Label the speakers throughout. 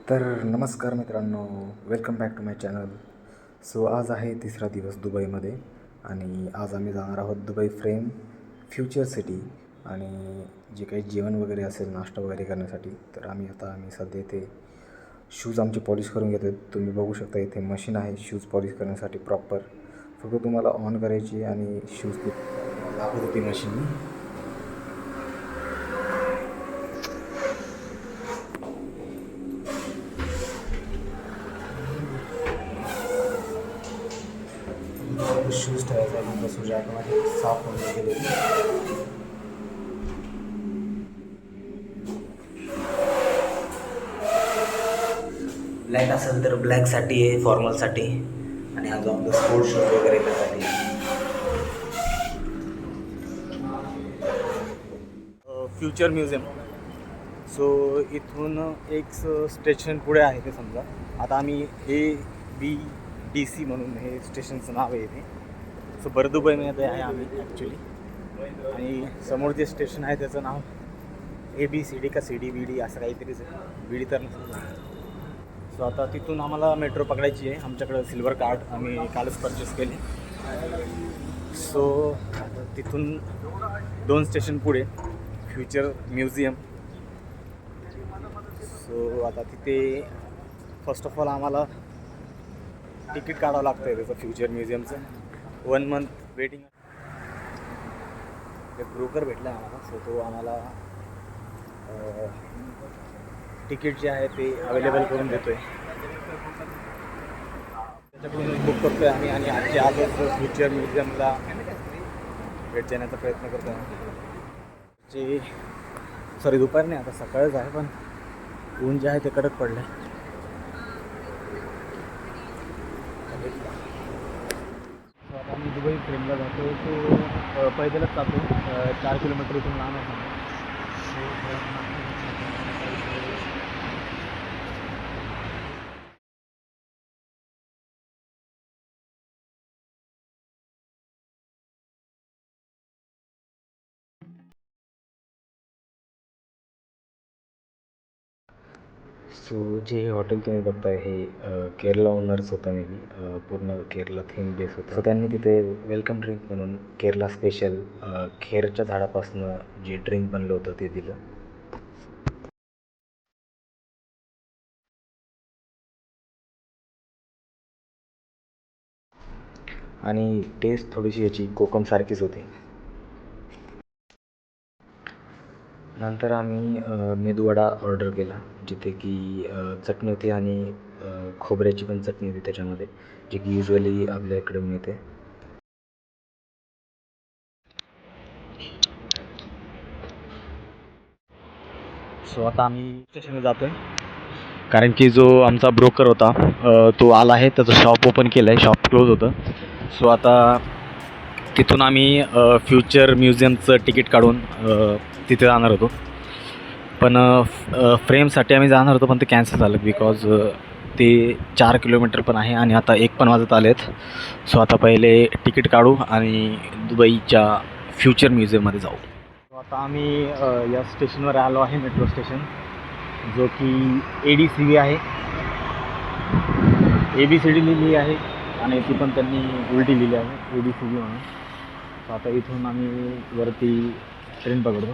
Speaker 1: तर नमस्कार मित्रांनो, welcome back to my channel. So आज आहे तिसरा दिवस दुबईमध्ये आणि आज आम्ही जाणार आहोत दुबई फ्रेम फ्युचर सिटी. आणि जे काही जेवण वगैरे असेल, नाश्ता वगैरे करण्यासाठी, तर आम्ही सध्या इथे शूज आमचे पॉलिश करून घेतो. तुम्ही बघू शकता इथे मशीन आहे शूज पॉलिश करण्यासाठी प्रॉपर. फक्त तुम्हाला ऑन करायची आणि शूज लागत होती मशीन. शूज ठेवायचा आहे, नंतर शूज ऑटोमॅटिक साफ होऊन गेले. ब्लॅक असेल तर ब्लॅकसाठी आहे, फॉर्मलसाठी. आणि हा जो आपला स्पोर्ट्स शूज वगैरे त्यासाठी. Future museum. सो इथून एक स्टेशन पुढे आहे ते समजा. आता आम्ही ABDC म्हणून हे स्टेशनचं नाव आहे इथे. सो दुबईमध्ये आहे आम्ही ॲक्च्युली. आणि समोर जे स्टेशन आहे त्याचं नाव ABCD का CDBD असं काहीतरीच आहे. BD तर नसतं. सो आता तिथून आम्हाला मेट्रो पकडायची आहे. आमच्याकडं सिल्वर कार्ड आम्ही कालच परचेस केले. सो तिथून 2 स्टेशन पुढे फ्युचर म्युझियम. सो आता तिथे फर्स्ट ऑफ ऑल आम्हाला तिकीट काढावं लागतं आहे त्याचं फ्युचर म्युझियमचं. 1 month waiting. एक ब्रोकर भेटला आहे आम्हाला. सो तो आम्हाला तिकीट जे आहे ते अवेलेबल करून देतो आहे. त्याच्याकडून बुक करतो आहे आम्ही आणि आजच फ्युचर म्युझियमला भेट देण्याचा प्रयत्न करतो आहे. सॉरी दुपार नाही, आता सकाळच आहे, पण ऊन जे आहे ते कडक पडलं आहे. आता आम्ही दुबई फ्रेमला जातो. तो पैदलच जातो. 4 किलोमीटर इथून लांब आहे. सो जे हॉटेल तुम्ही बघताय हे केरला ओनर्स होता. मी पूर्ण केरला थीम बेस होता. सो त्यांनी तिथे वेलकम ड्रिंक म्हणून केरला स्पेशल खेरच्या झाडापासून जे ड्रिंक बनलं होतं ते दिलं. आणि टेस्ट थोडीशी याची कोकमसारखीच होती. नंतर आम्ही मेदूवडा ऑर्डर केला, जिथे की चटणी होती आणि खोबऱ्याची पण चटणी होती त्याच्यामध्ये, जी की युजली आपल्या इकडे मिळते. सो आता आम्ही स्टेशनला जातो आहे, कारण की जो आमचा ब्रोकर होता तो आला आहे. त्याचं शॉप ओपन केलं आहे, शॉप क्लोज होतं. सो आता तिथून आम्ही फ्युचर म्युझियमचं तिकीट काढून तिथे जाणार होतो. पण फ्रेमसाठी आम्ही जाणार होतो, पण ते कॅन्सल झालं बिकॉज ते 4 किलोमीटर पण आहे आणि आता 1 पण वाजत आलेत. सो आता पहिले तिकीट काढू आणि दुबईच्या फ्युचर म्युझियममध्ये जाऊ. आता आम्ही या स्टेशनवर आलो आहे, मेट्रो स्टेशन, जो की ADCB आहे. ABCD लिहिली आहे आणि ती पण त्यांनी उलटी लिहिली आहे, ADCB म्हणून. सो आता इथून आम्ही वरती ट्रेन पकडतो.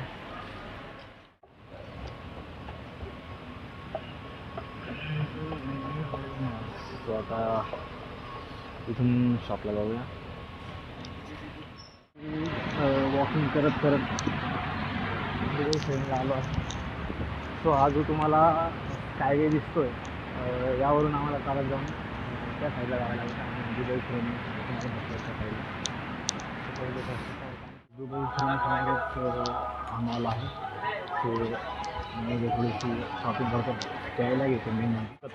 Speaker 1: सो आता इथून शॉपला जाऊया. वॉकिंग करत ट्रेनला आलो आहे. सो हा जो तुम्हाला स्कायवे दिसतो आहे, यावरून आम्हाला चालत जाऊन त्या साईडला जावं लागतं. आणि दुबई फ्रेम त्या साईडला दुबई फ्रेम हा मॉल आहे. सो मी थोडीशी शॉपिंग करतो, त्यावेळेला घेतो मेन म्हणजे.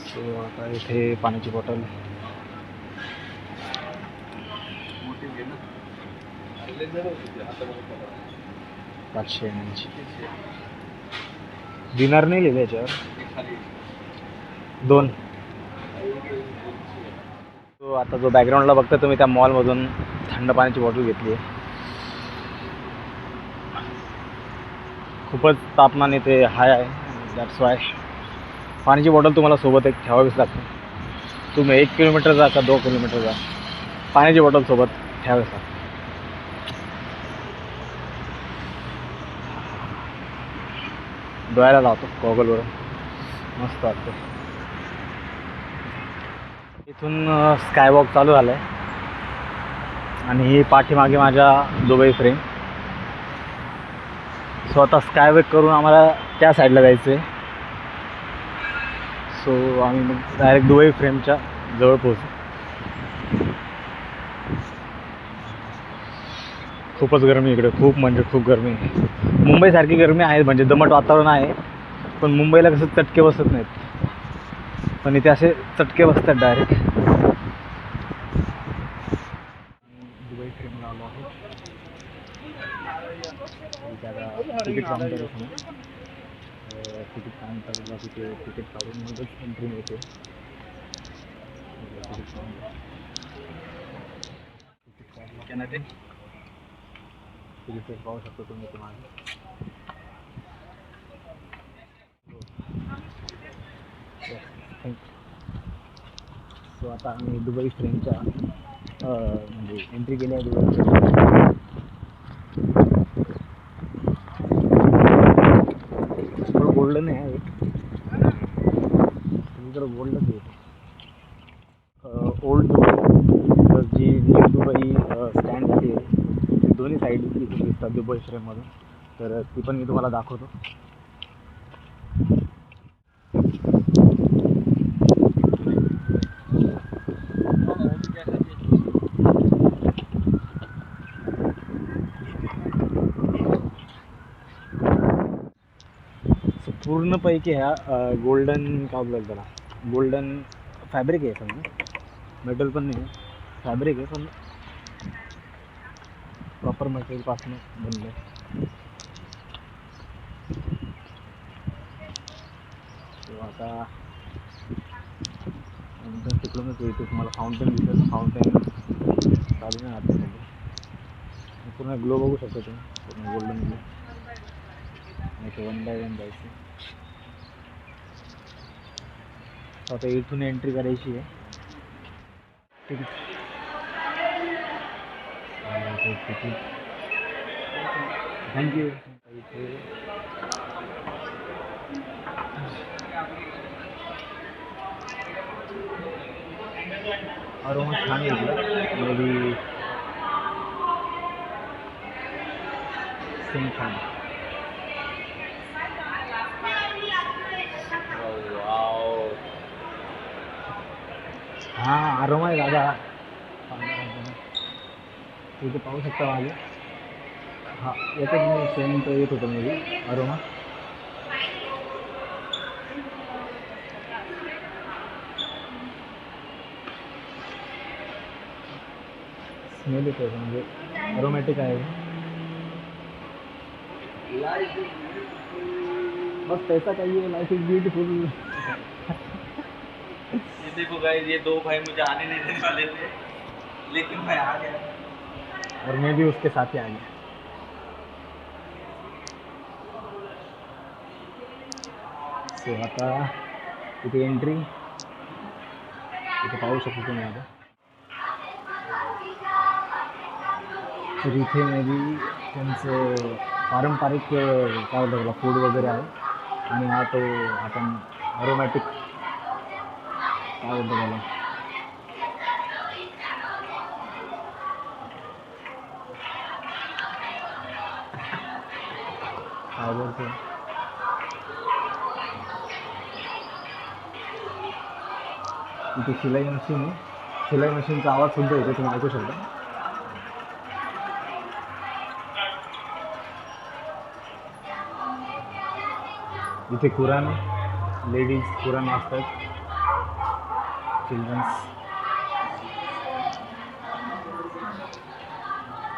Speaker 1: सो आता इथे पाण्याची बॉटल 500 ml. डिनर नाही लिहिलं याच्यावर, 2. तो आता जो बॅकग्राऊंडला बघता तुम्ही, त्या मॉलमधून थंड पाण्याची बॉटल घेतली आहे. खूपच तापमान इथे हाय आहे, दॅट्स वाय पाण्याची बॉटल तुम्हाला सोबत एक ठेवावीच लागते. तुम्ही 1 किलोमीटर जा का 2 किलोमीटर जा, पाण्याची बॉटल सोबत ठेवावीच लागते. डोळ्याला लावतो गॉगलवर, मस्त वाटतं. इथून स्कायवॉक चालू झालं आहे आणि ही पाठीमागे माझ्या दुबई फ्रेम. सो आता स्कायवॉक करून आम्हाला त्या साईडला जायचं आहे. सो आम्ही मग डायरेक्ट दुबई फ्रेमच्या जवळ पोहोचू. खूपच गरमी इकडे, खूप म्हणजे खूप गरमी आहे. मुंबईसारखी गरमी आहे, म्हणजे दमट वातावरण आहे, पण मुंबईला कसं चटके बसत नाहीत, पण इथे असे चटके बसतात डायरेक्ट. दुबई फ्रेमला आलो आहे. तिकीट काउंटर आहे. तिकीट काउंटरला तिथे तिकीट काढून मगच एंट्री मिळते. तिकीट पाहू शकतो तुम्ही तुम्हाला. सो आता आम्ही दुबई ट्रेनच्या म्हणजे एंट्री केली आहे दुबई. थोडं गोल्डन आहे, सगळीकडं गोल्डच आहे. ओल्ड दुबई, जी न्यू दुबई स्टँड झाली आहे, ती दोन्ही साईड दिसतात दुबई फ्रेममधून, तर ती पण मी तुम्हाला दाखवतो. पूर्णपैकी ह्या गोल्डन काय बोलतात त्याला, गोल्डन फॅब्रिक आहे. समजा मेटल पण नाही, फॅब्रिक आहे, पण प्रॉपर मटेरियलपासून बनलं आहे. आता नंतर तिकडूनच येते तुम्हाला फाउंटेन दिसेल. फाउंटेन चालू नाही आता सध्या. पूर्ण ग्लो बघू शकता तुम्ही, पूर्ण गोल्डन ग्लो. नाही 1 बाय 1 जायचं. आता इथून एंट्री करायची आहे. Ticket thank you. इथे अरोमा छान घेतलं, मे बी सेम छान. हां अरोमा आहे दादा, तिथे पाहू शकता मागे. हां याच्यात मी सेम तर येत होतं मे बी अरोमा. स्मेल येतो म्हणजे अरोमॅटिक आहे. बस पैसा चाहिए, लाइफ इज ब्यूटीफुल.
Speaker 2: ये देखो गाइस, ये 2 भाई मुझे आने नहीं देने वाले थे, लेकिन मैं आ गया
Speaker 1: और मैं भी उसके साथ ही आ गया. सो आता इथे एंट्री, इथे पाहू शकतो तुम्ही. आता तर इथे मे बी त्यांचं पारंपरिक काय बोलतात त्याला फूड वगैरे आहे. आणि हा तो आपण अरोमॅटिक काय बोलतो त्याला, फायबरचं. इथे शिलाई मशीन आहे. शिलाई मशीनचा आवाज सुद्धा येतो, तुम्ही ऐकू शकता. इथे कुराण, लेडीज कुराण वाचतात, चिल्ड्रन्स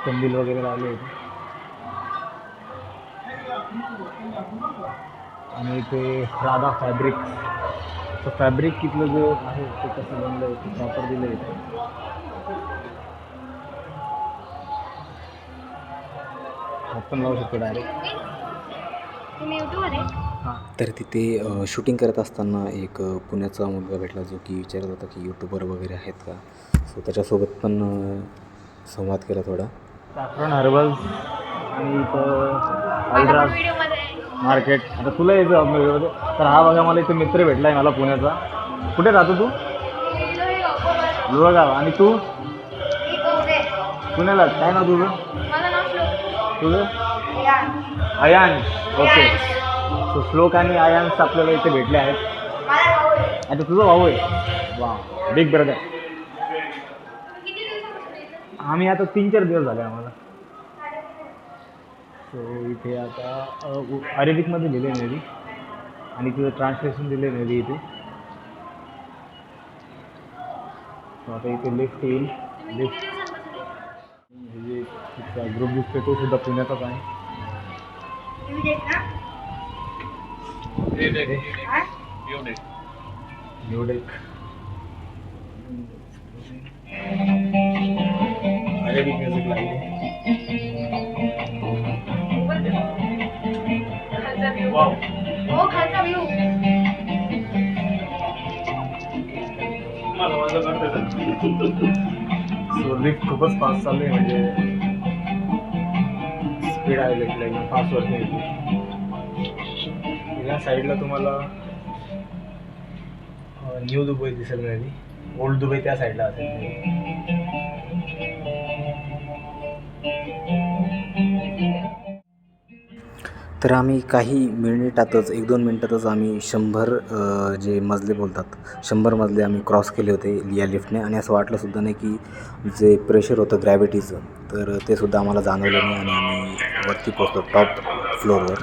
Speaker 1: कंदील वगैरे लावले होते. आणि इथे राधा फॅब्रिक. तर फॅब्रिक इथलं जे आहे ते कसं बनलं आहे ते प्रॉपर दिलं आहे इथे. हात पण लावू शकतो डायरेक्ट.
Speaker 3: तुम्ही यूट्यूबवर आहे?
Speaker 1: हां.
Speaker 3: तर तिथे शूटिंग करत असताना एक पुण्याचा मुलगा भेटला जो की विचारत होता की यूट्यूबर वगैरे आहेत का. सो त्याच्यासोबत पण संवाद केला थोडा.
Speaker 1: सॅफ्रॉन हर्बल्स आणि इथं अल्ट्रास मार्केट. आता तुला यायचं व्हिडिओमध्ये. तर हा बघा मला इथे मित्र भेटला आहे मला पुण्याचा. कुठे राहतो तू? लोहगाव. आणि तू? पुण्याला. काय नाव तुझं? तुझं? अयान. ओके. सो श्लोक आणि अयान्स आपल्याला इथे भेटले आहेत. आता तुझा भाऊ आहे. वा, बिग ब्रदर. आम्ही आता 3-4 दिवस झाले आम्हाला. सो इथे आता अरेबिकमध्ये लिहिले नेहमी आणि तिथं ट्रान्सलेशन दिले नेहमी इथे. सो आता इथे लिफ्ट येईल. लिफ्ट हे जे ग्रुप दिसतोय तो सुद्धा पुण्याचाच आहे. न्यूडेक. अरेबिक म्युझिक लागली. सो लिफ्ट खूपच फास्ट चालू आहे. म्हणजे स्पीड आहे लिफ्टला एकदम फास्ट वरती येते. या साईडला तुम्हाला न्यू दुबई दिसेल. मिळाली ओल्ड दुबई त्या साईडला असेल.
Speaker 3: तर आम्ही काही मिनिटातच 1-2 मिनिटातच आम्ही 100 जे मजले बोलतात 100 मजले आम्ही क्रॉस केले होते या लिफ्टने. आणि असं वाटलं सुद्धा नाही की जे प्रेशर होतं ग्रॅव्हिटीचं तर ते सुद्धा आम्हाला जाणवलं नाही. आणि आम्ही वरती पोचलो टॉप फ्लोअरवर.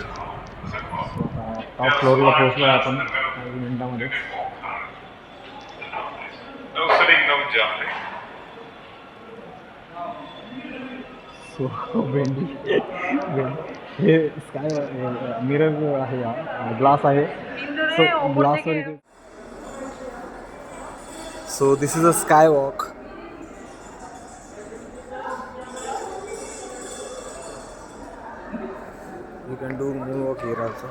Speaker 1: टॉप फ्लोअरला पोहोचलो आहे आपण काही मिनिटामध्ये. सो भेंडी हे स्काय मिरर आहे. ग्लास आहे. सो ग्लासवर इथे. So this is a sky walk. You can do moon walk here also.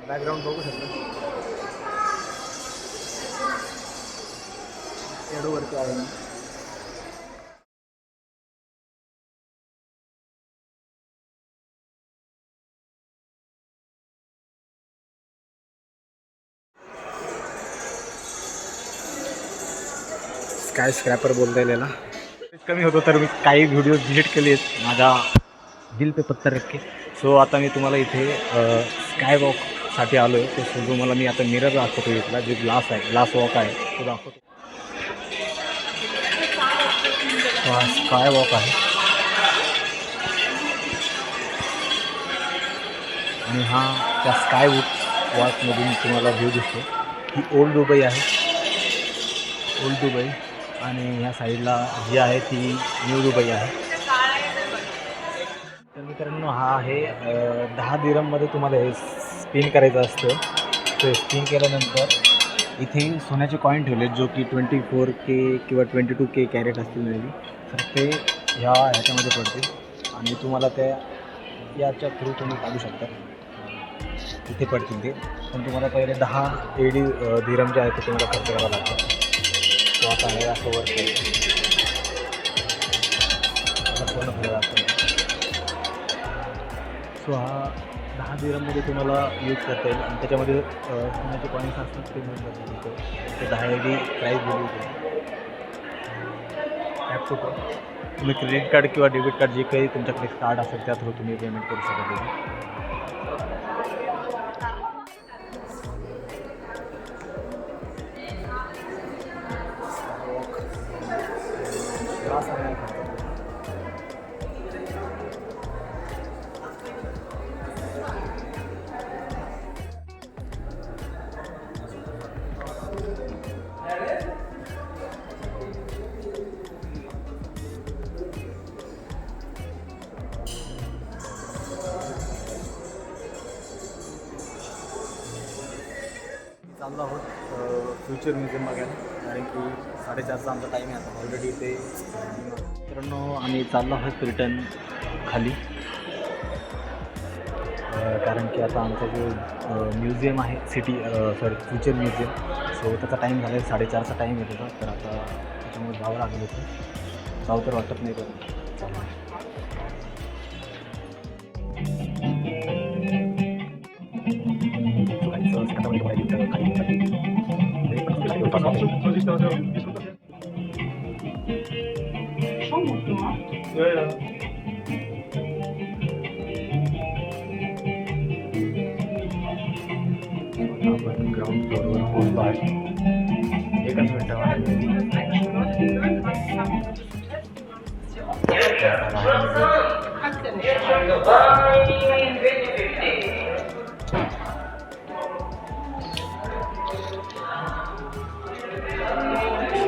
Speaker 1: Background बघू शकता. वरती आहे. स्काय स्क्रॅपर बोलता येलेला कमी होतो तर मी काही व्हिडिओ डिलीट केले आहेत माझ्या दिल पे पत्थर रख. सो आता मी तुम्हाला इथे स्काय वॉकसाठी आलो आहे. तो तुम्हाला मी आता मिरर दाखवतो. इथला जे ग्लास आहे ग्लास वॉक आहे तो दाखवतो. हा स्काय वॉक आहे. आणि हा त्या स्काय वॉकमधून तुम्हाला व्ह्यू दिसतो. ही ओल्ड दुबई आहे. Old Dubai. आणि ह्या साईडला जी आहे ती न्यू दुबई आहे. तर मित्रांनो हा आहे 10 दिरहममध्ये तुम्हाला हे स्पिन करायचं असतं. ते स्पिन केल्यानंतर इथे सोन्याचे कॉईन ठेवले जो की 24K किंवा 22K कॅरेट असतील मेबी. तर ते ह्याच्यामध्ये पडतील आणि तुम्हाला त्या याच्या थ्रू तुम्ही काढू शकता. तिथे पडतील ते. पण तुम्हाला पहिले 10 AD दिरहम जे आहे ते तुम्हाला खर्च करावं लागतं. तो आता आहे असं वर्क पूर्ण फिरत असतं. सो हा 10 दिरहममध्ये तुम्हाला यूज करता येईल. आणि त्याच्यामध्ये सोन्याचे कॉईन्स असतात ते मिळून जातात. ते 10 AD प्राईस दिली होती. ॲप टू तुम्ही क्रेडिट कार्ड किंवा डेबिट कार्ड जे काही तुमच्याकडे कार्ड असेल त्या थ्रू तुम्ही पेमेंट करू शकता. चाललो आहोत फ्युचर म्युझियम बघायला, कारण की 4:30चा आमचा टाईम आहे आता ऑलरेडी. ते मित्रांनो आम्ही चाललो आहोत रिटर्न खाली, कारण की आता आमचा जो म्युझियम आहे फ्युचर म्युझियम, सो त्याचा टाईम झाला आहे 4:30चा टाईम आहे त्याचा. तर आता त्याच्यामुळे जावं लागेल होतं, जावं तर वाटत नाही पण आपण ग्राउंड फ्लोअरवर पोहोचलो आहे. एकच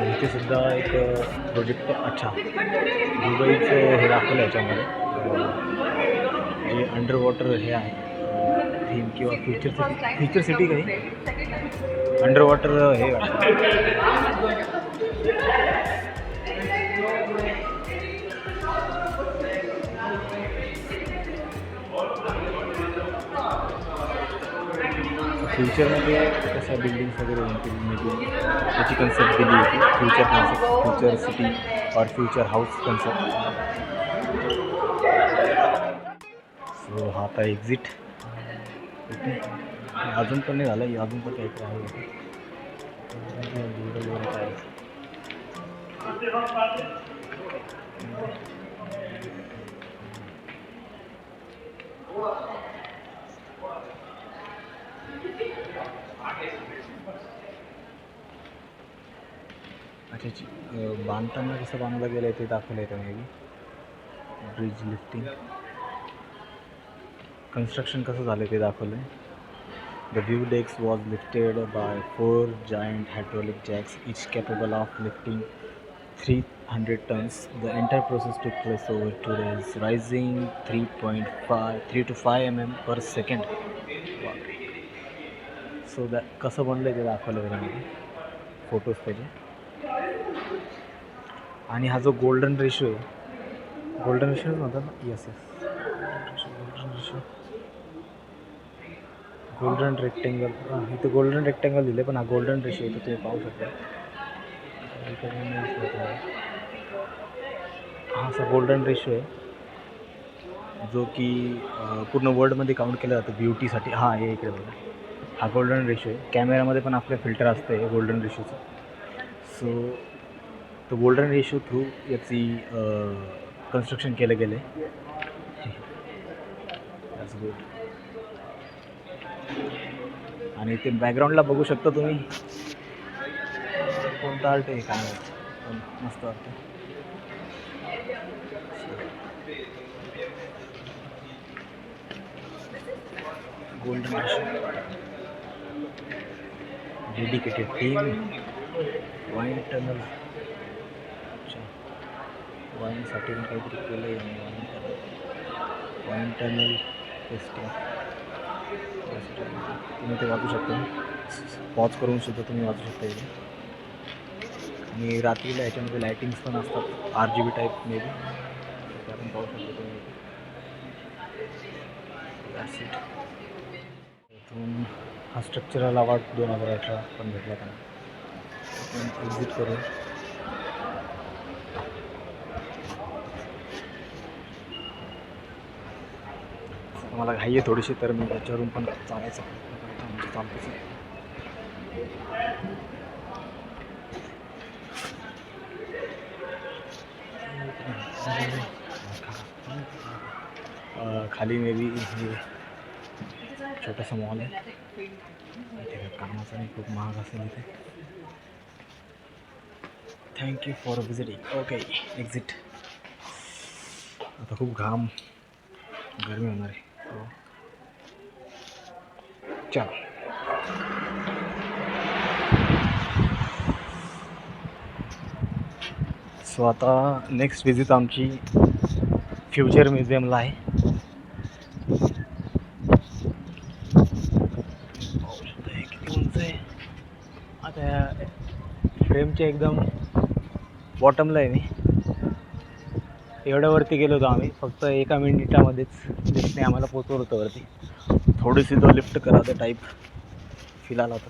Speaker 1: इथे सुद्धा एक प्रोजेक्ट, अच्छा दुबईचं हे दाखवलं याच्यामध्ये, जे अंडर वॉटर हे आहे थीम किंवा फ्युचर सिटी काही अंडर वॉटर हे फ्युचरमध्ये कशा बिल्डिंग्स वगैरे बनतील त्याची कन्सेप्ट दिली होती. फ्युचर सिटी और फ्युचर हाऊस कन्सेप्ट. सो हा आता एक्झिट अजून पण नाही झालं, अजून पण काहीतरी आहे. अच्छा, बांधताना कसं बांधलं गेलं आहे ते दाखवलं आहे त्यामध्ये. ब्रिज लिफ्टिंग कन्स्ट्रक्शन कसं झालं ते दाखवलं आहे. The view decks was lifted by 4 giant hydraulic jacks, each capable of lifting 300 tons. The entire process took place over 2 days, rising 3 to 5 mm per second. So कसं बनलं ते दाखवलं त्याच्यामध्ये फोटोज त्याचे. आणि हा जो गोल्डन रेशो आहे, गोल्डन रेशो म्हणतात ना, yes golden ratio, golden rectangle. इथे गोल्डन रेक्टेंगल दिले, पण हा गोल्डन रेशो इथे तुम्ही पाहू शकता. हा असा गोल्डन रेशो आहे जो की पूर्ण वर्ल्डमध्ये काउंट केला जातो ब्युटीसाठी. हा हे इकडे बघा, हा गोल्डन रेशो आहे. कॅमेरामध्ये पण आपलं फिल्टर असतं गोल्डन रेशोचं. सो तो गोल्डन रेशो थ्रू याची कन्स्ट्रक्शन केलं गेलं आहे. That's good. आणि ते बॅकग्राऊंडला बघू शकता तुम्ही, कोणतं आर्ट आहे काय पण मस्त वाटतं. Golden ratio dedicated team wine tunnel. अच्छा, वाईनसाठी पण काहीतरी केलं आहे. वाईन टनल टेस्टिंग तुम्ही ते वाचू शकता, पॉज करून सुद्धा तुम्ही वाचू शकता इथे. आणि रात्रीला ह्याच्यामध्ये लायटिंग्स पण असतात RGB टाईप मे बी, ते आपण पाहू शकतो तुम्ही. That's it. इथून हा स्ट्रक्चरल अवॉर्ड 2018 पण भेटला त्यांना. आपण एक्झिट करू. मला घाई आहे थोडीशी, तर मी याच्यावरून पण चालायचं म्हणजे चालतोच. खाली मे बी हे छोटासा मॉल आहे. इथे कामाचा नाही, खूप महाग असेल इथे. Thank you for visiting. Okay, exit. आता खूप गरमी होणार आहे. चल. सो आता नेक्स्ट विजिट आमची फ्युचर म्युझियमला आहे. किती उंच आहे. आता लिफ्टच्या एकदम बॉटमला आहे मी. एवढ्यावरती गेलो होतो आम्ही, फक्त 1 मिनिटामध्येच लिफ्टने आम्हाला पोचवलं होतं वरती. थोडीशी तो लिफ्ट करायचं टाईप फील आला होता.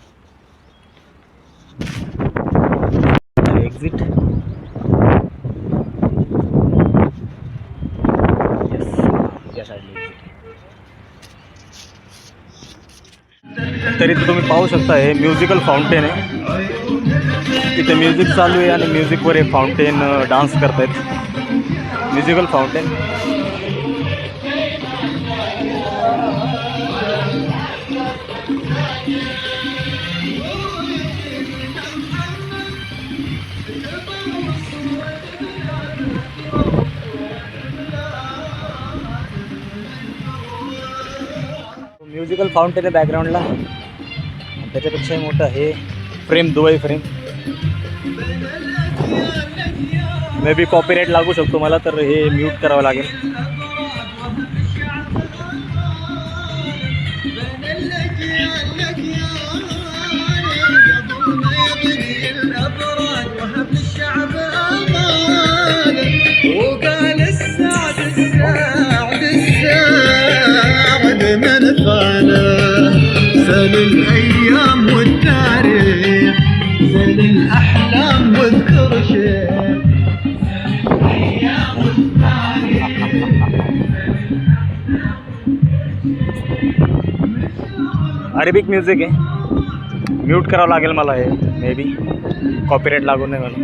Speaker 1: एक्झिट. येस, या साईडला एक्झिट. तरी तर तुम्ही पाहू शकता हे म्युझिकल फाउंटेन आहे. इथे म्युझिक चालू आहे आणि म्युझिकवर हे फाउंटेन डान्स करतायत. Musical fountain. म्युझिकल फाउंटेन आहे बॅकग्राऊंडला. त्याच्यापेक्षाही मोठं हे frame, Dubai frame. May be copyright लागू शकतो मला, तर हे म्यूट करावं लागेल.
Speaker 4: سل الأيام والتاريخ سل الأحلام واذكر شيء الأيام والتاريخ.
Speaker 1: अरेबिक म्युझिक आहे. म्यूट करावं लागेल मला हे, मे बी कॉपीराईट लागू नाही मला.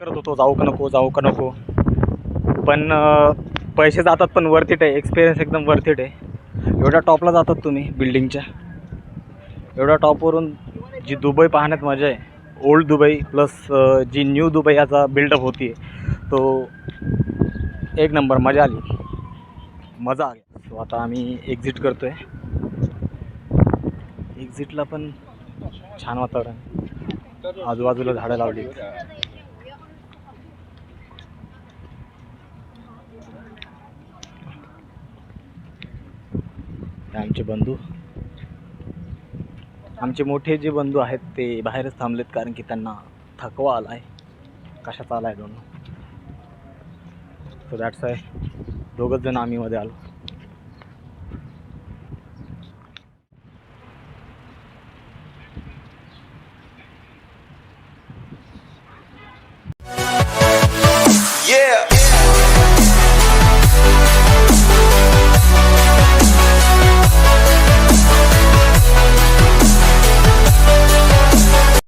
Speaker 1: करत होतो जाऊ का नको, पण पैसे जातात पण वर्थ इट आहे. एक्सपिरियन्स एकदम वर्थ इट आहे. एवढ्या टॉपला जातात तुम्ही बिल्डिंगच्या, एवढ्या टॉपवरून जी दुबई पाहण्यात मजा आहे, ओल्ड दुबई प्लस जी न्यू दुबई याचा बिल्डअप होती आहे, तो एक नंबर. मजा आली, मजा आली. सो आता आम्ही एक्झिट करतो आहे. एक्झिटला पण छान वातावरण, आजूबाजूला झाडं लावली. आमचे बंधू, आमचे मोठे जे बंधू आहेत ते बाहेरच थांबलेत, कारण की त्यांना थकवा आला आहे. कशाचा आला आहे don't know. So that's why दोघंच जण आम्ही मध्ये आलो.
Speaker 4: Yeah.